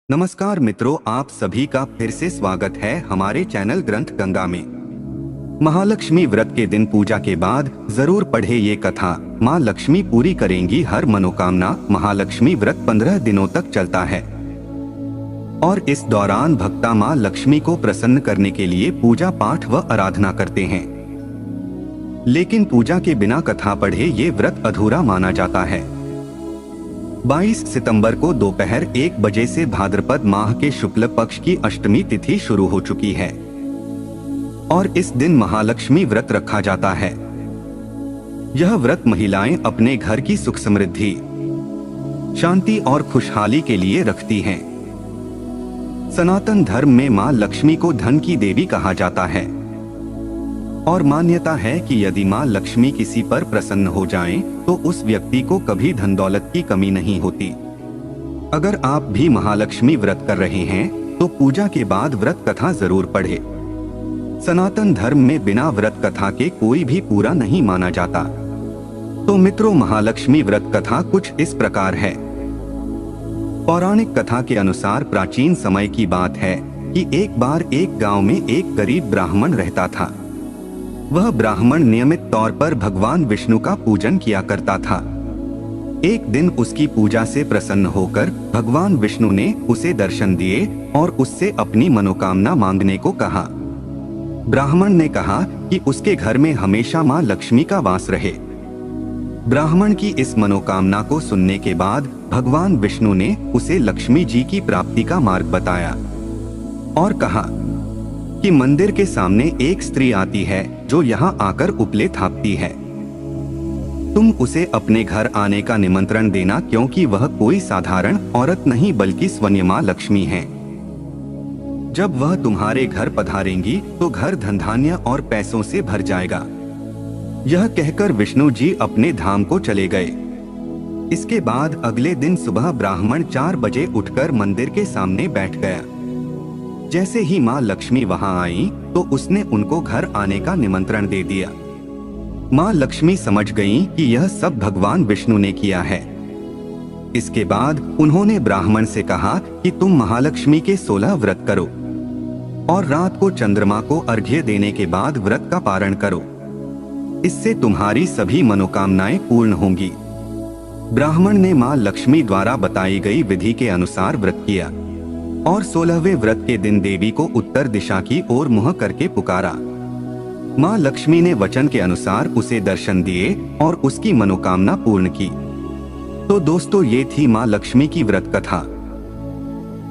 नमस्कार मित्रों, आप सभी का फिर से स्वागत है हमारे चैनल ग्रंथ गंगा में। महालक्ष्मी व्रत के दिन पूजा के बाद जरूर पढ़े ये कथा। माँ लक्ष्मी पूरी करेंगी हर मनोकामना। महालक्ष्मी व्रत 15 दिनों तक चलता है और इस दौरान भक्ता माँ लक्ष्मी को प्रसन्न करने के लिए पूजा पाठ व आराधना करते हैं। लेकिन पूजा के बिना कथा पढ़े ये व्रत अधूरा माना जाता है। 22 सितंबर को दोपहर 1 बजे से भाद्रपद माह के शुक्ल पक्ष की अष्टमी तिथि शुरू हो चुकी है और इस दिन महालक्ष्मी व्रत रखा जाता है। यह व्रत महिलाएं अपने घर की सुख समृद्धि, शांति और खुशहाली के लिए रखती हैं। सनातन धर्म में मां लक्ष्मी को धन की देवी कहा जाता है और मान्यता है कि यदि मां लक्ष्मी किसी पर प्रसन्न हो जाएं, तो उस व्यक्ति को कभी धन दौलत की कमी नहीं होती। अगर आप भी महालक्ष्मी व्रत कर रहे हैं तो पूजा के बाद व्रत कथा जरूर पढ़े। सनातन धर्म में बिना व्रत कथा के कोई भी पूरा नहीं माना जाता। तो मित्रों, महालक्ष्मी व्रत कथा कुछ इस प्रकार है। पौराणिक कथा के अनुसार प्राचीन समय की बात है कि एक बार एक गांव में एक गरीब ब्राह्मण रहता था। वह ब्राह्मण नियमित तौर पर भगवान विष्णु का पूजन किया करता था। एक दिन उसकी पूजा से प्रसन्न होकर भगवान विष्णु ने उसे दर्शन दिए और उससे अपनी मनोकामना मांगने को कहा। ब्राह्मण ने कहा कि उसके घर में हमेशा मां लक्ष्मी का वास रहे। ब्राह्मण की इस मनोकामना को सुनने के बाद भगवान विष्णु ने उसे लक्ष्मी जी की प्राप्ति का मार्ग बताया और कहा कि मंदिर के सामने एक स्त्री आती है जो यहाँ आकर उपले थापती है। तुम उसे अपने घर आने का निमंत्रण देना, क्योंकि वह कोई साधारण औरत नहीं बल्कि स्वयं मां लक्ष्मी है। जब वह तुम्हारे घर पधारेंगी तो घर धन धान्य और पैसों से भर जाएगा। यह कहकर विष्णु जी अपने धाम को चले गए। इसके बाद अगले दिन सुबह ब्राह्मण 4 बजे उठकर मंदिर के सामने बैठ गया। जैसे ही मां लक्ष्मी वहां आई तो उसने उनको घर आने का निमंत्रण दे दिया। मां लक्ष्मी समझ गईं कि यह सब भगवान विष्णु ने किया है। इसके बाद उन्होंने ब्राह्मण से कहा कि तुम महालक्ष्मी के 16 व्रत करो और रात को चंद्रमा को अर्घ्य देने के बाद व्रत का पारण करो। इससे तुम्हारी सभी मनोकामनाएं पूर्ण होंगी। ब्राह्मण ने मां लक्ष्मी द्वारा बताई गई विधि के अनुसार व्रत किया और 16वें व्रत के दिन देवी को उत्तर दिशा की ओर मुंह करके पुकारा। मां लक्ष्मी ने वचन के अनुसार उसे दर्शन दिए और उसकी मनोकामना पूर्ण की। तो दोस्तों, ये थी मां लक्ष्मी की व्रत कथा।